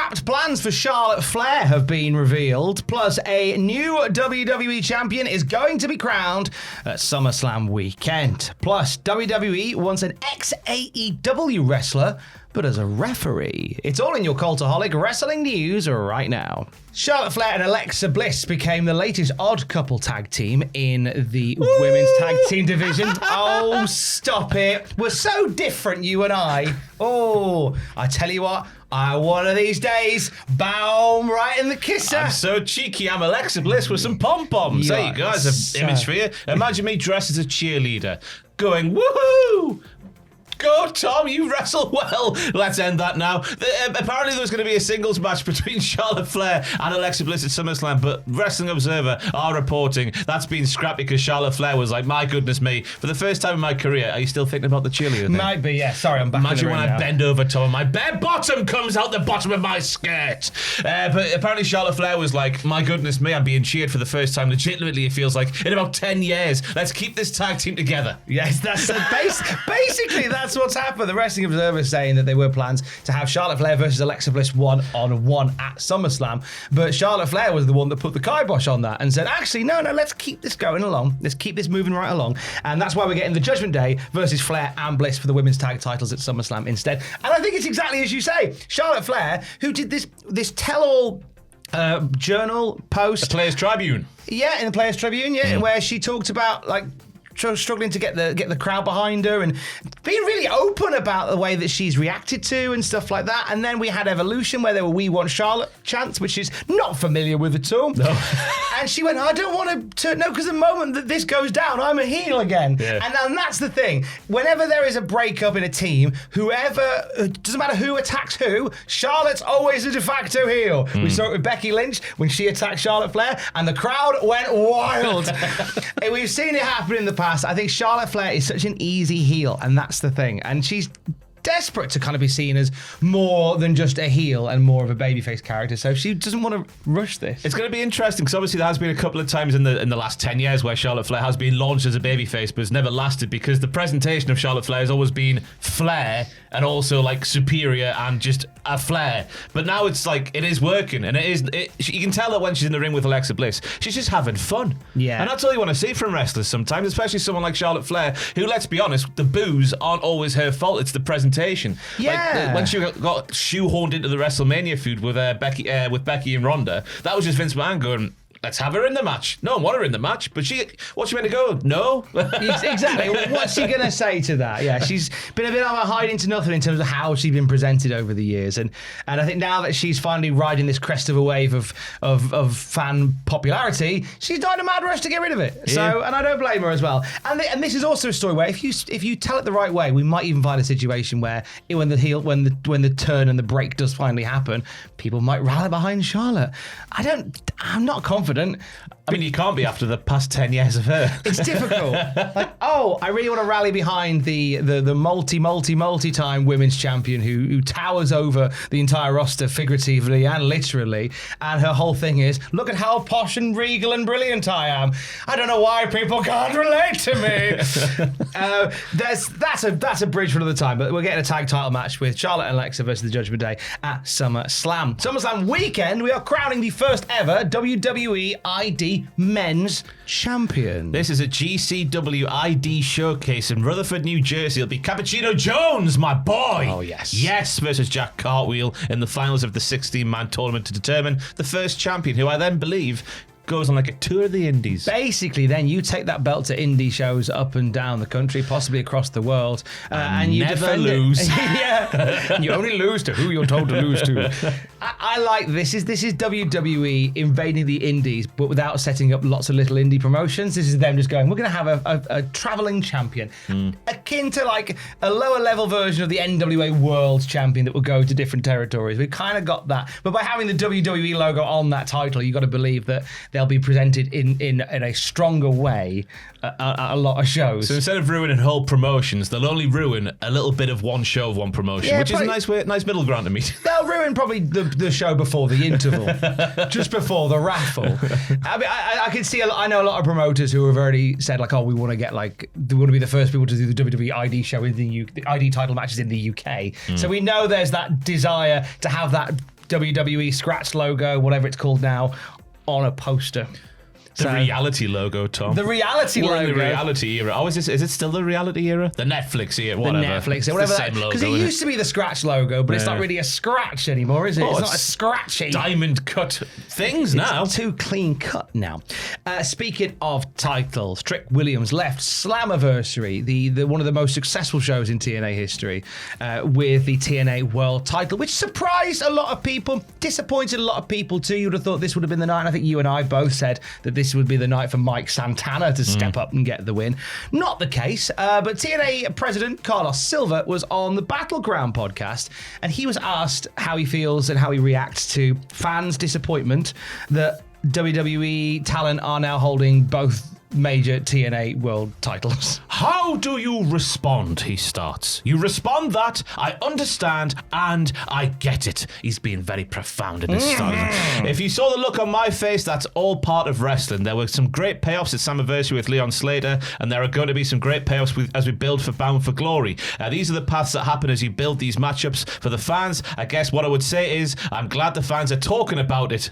Scrapped plans for Charlotte Flair have been revealed, plus a new WWE champion is going to be crowned at SummerSlam weekend. Plus, WWE wants an ex-AEW wrestler, but as a referee. It's all in your Cultaholic wrestling news right now. Charlotte Flair and Alexa Bliss became the latest odd couple tag team in the women's tag team division. Oh, stop it. We're so different, you and I. Oh, I tell you what, one of these days, boom, right in the kisser. I'm so cheeky, I'm Alexa Bliss with some pom-poms. There you go, there's an image for you. Imagine me dressed as a cheerleader, going, woohoo! Go, Tom, you wrestle well. Let's end that now. Apparently there was going to be a singles match between Charlotte Flair and Alexa Bliss at SummerSlam, but Wrestling Observer are reporting that's been scrapped because Charlotte Flair was like, my goodness me, for the first time in my career, are you still thinking about the cheerleader thing? Might be, yeah. Sorry, I'm back. Imagine when I bend over, Tom, and my bare bottom comes out the bottom of my skirt. But apparently Charlotte Flair was like, my goodness me, I'm being cheered for the first time. Legitimately, it feels like in about 10 years. Let's keep this tag team together. Yes, that's basically that's what's happened. The Wrestling Observer is saying that there were plans to have Charlotte Flair versus Alexa Bliss 1-on-1 at SummerSlam, but Charlotte Flair was the one that put the kibosh on that and said, actually, no, let's keep this going along. Let's keep this moving right along. And that's why we're getting the Judgment Day versus Flair and Bliss for the women's tag titles at SummerSlam instead. And I think it's exactly as you say. Charlotte Flair, who did this tell-all journal post. The Players Tribune. Yeah, in the Players Tribune, where she talked about, like, struggling to get the crowd behind her and being really open about the way that she's reacted to and stuff like that. And then we had Evolution where there were We Want Charlotte chants, which is not familiar with at all. No. And she went, I don't want to no, because the moment that this goes down, I'm a heel again. Yeah. And that's the thing. Whenever there is a breakup in a team, doesn't matter who attacks who, Charlotte's always a de facto heel. We saw it with Becky Lynch when she attacked Charlotte Flair and the crowd went wild. We've seen it happen in the past. I think Charlotte Flair is such an easy heel, and that's the thing. And she's desperate to kind of be seen as more than just a heel and more of a babyface character, so she doesn't want to rush this. It's going to be interesting because obviously there has been a couple of times in the last 10 years where Charlotte Flair has been launched as a babyface but has never lasted because the presentation of Charlotte Flair has always been Flair and also like superior and just a Flair. But now it's like it is working, and you can tell that when she's in the ring with Alexa Bliss, she's just having fun. Yeah. And that's all you want to see from wrestlers sometimes, especially someone like Charlotte Flair, who, let's be honest, the boos aren't always her fault. It's the presentation. Yeah. Like, when she got shoehorned into the WrestleMania feud with Becky and Ronda, that was just Vince McMahon going, let's have her in the match. No one want her in the match, but what's she meant to go? No. Exactly. What's she going to say to that? Yeah, she's been a bit of a hiding to nothing in terms of how she's been presented over the years, and I think now that she's finally riding this crest of a wave of fan popularity, she's died a mad rush to get rid of it. Yeah. So, and I don't blame her as well. And this is also a story where if you tell it the right way, we might even find a situation where when the turn and the break does finally happen, people might rally behind Charlotte. I'm not confident. I mean, you can't be after the past 10 years of her. It's difficult. Like, I really want to rally behind the multi-time women's champion who towers over the entire roster figuratively and literally. And her whole thing is, look at how posh and regal and brilliant I am. I don't know why people can't relate to me. That's a bridge for another time. But we're getting a tag title match with Charlotte and Alexa versus the Judgment Day at SummerSlam. SummerSlam weekend, we are crowning the first ever WWE ID Men's Champion. This is a GCW ID showcase in Rutherford, New Jersey. It'll be Cappuccino Jones, my boy. Oh, yes. Yes, versus Jack Cartwheel in the finals of the 16-man tournament to determine the first champion, who I then believe goes on like a tour of the indies. Basically, then you take that belt to indie shows up and down the country, possibly across the world, and you never defend lose. Yeah, and you only lose to who you're told to lose to. I like this. This is WWE invading the indies, but without setting up lots of little indie promotions. This is them just going, we're going to have a traveling champion, akin to like a lower level version of the NWA World Champion that will go to different territories. We've kind of got that, but by having the WWE logo on that title, you got to believe that they'll be presented in a stronger way at a lot of shows. So instead of ruining whole promotions, they'll only ruin a little bit of one show of one promotion, which is a nice middle ground to meet. They'll ruin probably the show before the interval, just before the raffle. I mean, I can see. I know a lot of promoters who have already said like, we want to be the first people to do the WWE ID show in the ID title matches in the UK. So we know there's that desire to have that WWE scratch logo, whatever it's called now, on a poster. The reality logo, Tom. The reality logo. We're in the reality era. Oh, is it still the reality era? The Netflix era, whatever. The Netflix era, whatever. Because it used to be the scratch logo, but it's not really a scratch anymore, is it? It's not a scratchy. Diamond cut things now. It's too clean cut now. Speaking of titles, Trick Williams left Slammiversary, the one of the most successful shows in TNA history, with the TNA World title, which surprised a lot of people, disappointed a lot of people too. You would have thought this would have been the night, and I think you and I both said that this would be the night for Mike Santana to step up and get the win. Not the case, but TNA President Carlos Silva was on the Battleground podcast, and he was asked how he feels and how he reacts to fans' disappointment that WWE talent are now holding both major TNA world titles. How do you respond? He starts. You respond that I understand and I get it. He's being very profound in his start. If you saw the look on my face, that's all part of wrestling. There were some great payoffs at Slammiversary with Leon Slater, and there are going to be some great payoffs as we build for Bound for Glory. These are the paths that happen as you build these matchups for the fans. I guess what I would say is I'm glad the fans are talking about it.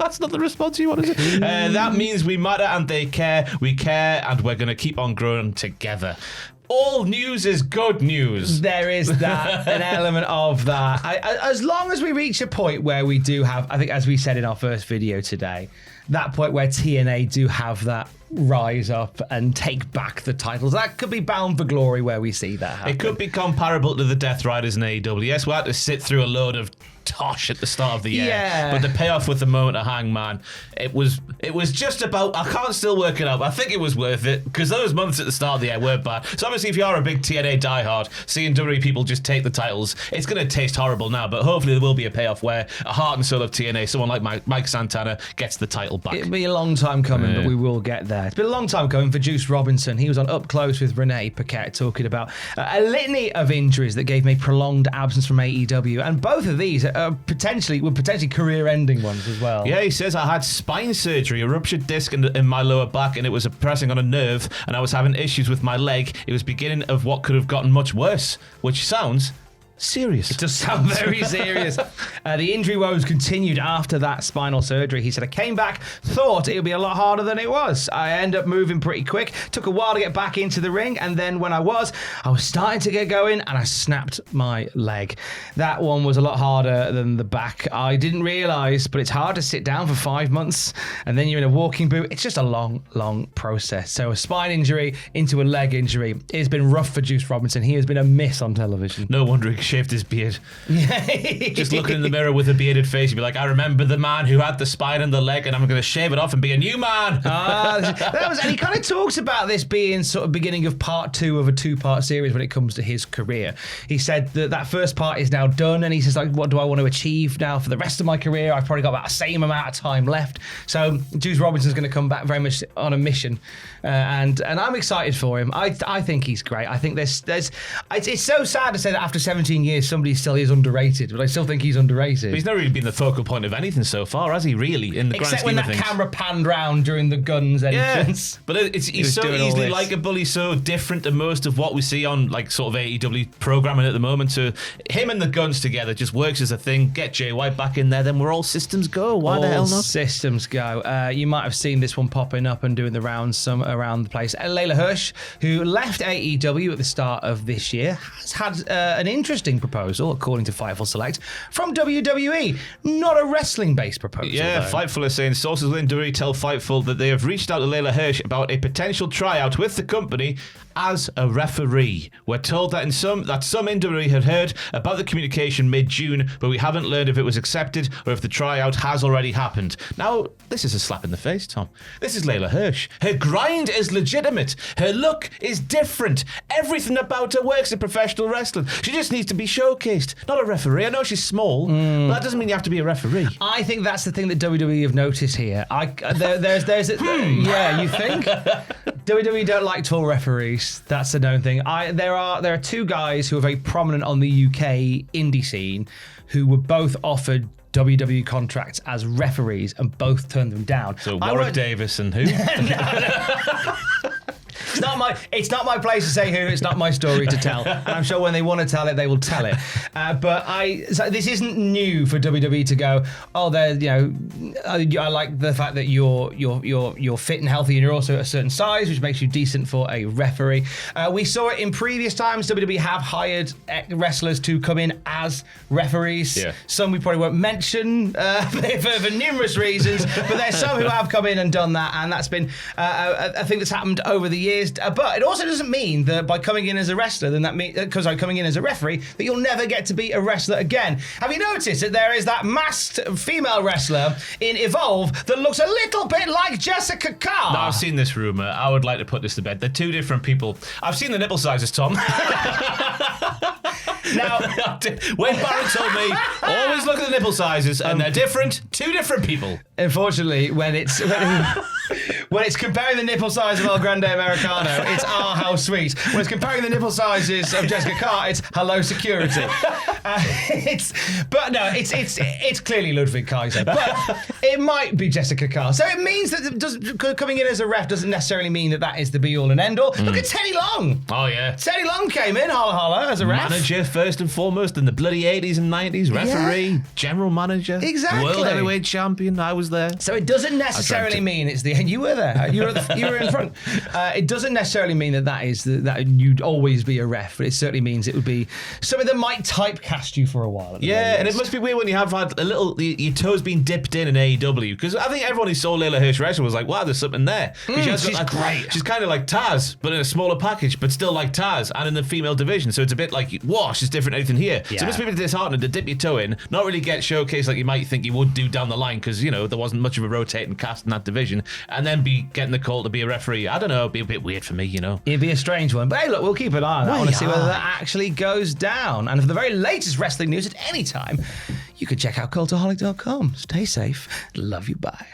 That's not the response you want, is it? That means we matter and they care. We care, and we're going to keep on growing together. All news is good news. There is that, an element of that. As long as we reach a point where we do have, I think as we said in our first video today, that point where TNA do have that rise up and take back the titles. That could be Bound for Glory where we see that happen. It could be comparable to the Death Riders in AEW. Yes, we had to sit through a load of tosh at the start of the year. Yeah. But the payoff with the moment of Hangman, it was just about, I can't still work it out, but I think it was worth it because those months at the start of the year were bad. So obviously if you are a big TNA diehard, seeing WWE people just take the titles, it's going to taste horrible now, but hopefully there will be a payoff where a heart and soul of TNA, someone like Mike Santana, gets the title back. It'll be a long time coming, but we will get there. It's been a long time coming for Juice Robinson. He was on Up Close with Renee Paquette talking about a litany of injuries that gave him a prolonged absence from AEW, and both of these are potentially career-ending ones as well. Yeah, he says, I had spine surgery, a ruptured disc in my lower back, and it was pressing on a nerve, and I was having issues with my leg. It was beginning of what could have gotten much worse, which sounds serious. It does sound very serious. The injury woes continued after that spinal surgery. He said, I came back, thought it would be a lot harder than it was. I ended up moving pretty quick. Took a while to get back into the ring, and then when I was starting to get going, and I snapped my leg. That one was a lot harder than the back. I didn't realise, but it's hard to sit down for 5 months, and then you're in a walking boot. It's just a long, long process. So a spine injury into a leg injury. It has been rough for Juice Robinson. He has been a miss on television. No wonder he shaved his beard. Just looking in the mirror with a bearded face, you'd be like, I remember the man who had the spine and the leg, and I'm going to shave it off and be a new man. And he kind of talks about this being sort of beginning of part 2 of a 2-part series when it comes to his career. He said that first part is now done, and he says, like, what do I want to achieve now for the rest of my career? I've probably got about the same amount of time left. So Juice Robinson's going to come back very much on a mission, and I'm excited for him. I think he's great. I think it's so sad to say that after 17 years somebody still is underrated, but I still think he's underrated. But he's never really been the focal point of anything so far, has he, really, in the Except grand scheme of things? Except when that camera panned round during the Guns entrance. Yeah, but he's so easily likeable. He's so different to most of what we see on like sort of AEW programming at the moment. So him and the Guns together just works as a thing. Get Jay White back in there, then we're all systems go. Why the hell not? Systems go. You might have seen this one popping up and doing the rounds around the place. Layla Hirsch, who left AEW at the start of this year, has had an interesting proposal, according to Fightful Select, from WWE. Not a wrestling-based proposal. Yeah, though. Fightful is saying sources within WWE tell Fightful that they have reached out to Layla Hirsch about a potential tryout with the company as a referee. We're told that some in WWE had heard about the communication mid-June, but we haven't learned if it was accepted or if the tryout has already happened. Now, this is a slap in the face, Tom. This is Layla Hirsch. Her grind is legitimate. Her look is different. Everything about her works in professional wrestling. She just needs to be showcased, not a referee. I know she's small, but that doesn't mean you have to be a referee. I think that's the thing that WWE have noticed here. Yeah, you think? WWE don't like tall referees. That's a known thing. There are 2 guys who are very prominent on the UK indie scene who were both offered WWE contracts as referees and both turned them down. So Warwick Davis and who? It's not my place to say who. It's not my story to tell. And I'm sure when they want to tell it, they will tell it. So this isn't new for WWE to go. Oh, I like the fact that you're fit and healthy, and you're also a certain size, which makes you decent for a referee. We saw it in previous times. WWE have hired wrestlers to come in as referees. Yeah. Some we probably won't mention for numerous reasons, but there's some who have come in and done that, and that's been a thing that's happened over the years. But it also doesn't mean that by coming in as a wrestler, coming in as a referee, that you'll never get to be a wrestler again. Have you noticed that there is that masked female wrestler in Evolve that looks a little bit like Jessica Carr? No, I've seen this rumor. I would like to put this to bed. They're two different people. I've seen the nipple sizes, Tom. Now, Wade Barrett told me, always look at the nipple sizes, and they're different. Two different people. Unfortunately, when it's comparing the nipple size of El Grande Americano, it's how sweet. When it's comparing the nipple sizes of Jessica Carr, it's hello security. It's clearly Ludwig Kaiser, but it might be Jessica Carr. So it means that coming in as a ref doesn't necessarily mean that is the be all and end all. Look at Teddy Long. Oh yeah, Teddy Long came in holla holla as a ref. Manager first and foremost in the bloody 80s and 90s. Referee, general manager, exactly. World heavyweight champion. I was there. So it doesn't necessarily mean it's the end. You were there. You were in front. It doesn't necessarily mean that you'd always be a ref, but it certainly means it would be something that might typecast you for a while. And it must be weird when you have had your toes being dipped in AEW, because I think everyone who saw Layla Hirsch wrestle was like, wow, there's something there. She's great. She's kind of like Taz, but in a smaller package, but still like Taz, and in the female division. So it's a bit like, wow, she's different than anything here. Yeah. So it must be a bit disheartening to dip your toe in, not really get showcased like you might think you would do down the line, because, there wasn't much of a rotating cast in that division, and then be getting the call to be a referee. I don't know, it'd be a bit weird for me, It'd be a strange one. But hey, look, we'll keep an eye on that. I want to see whether that actually goes down. And for the very latest wrestling news at any time, you can check out Cultaholic.com. Stay safe. Love you. Bye.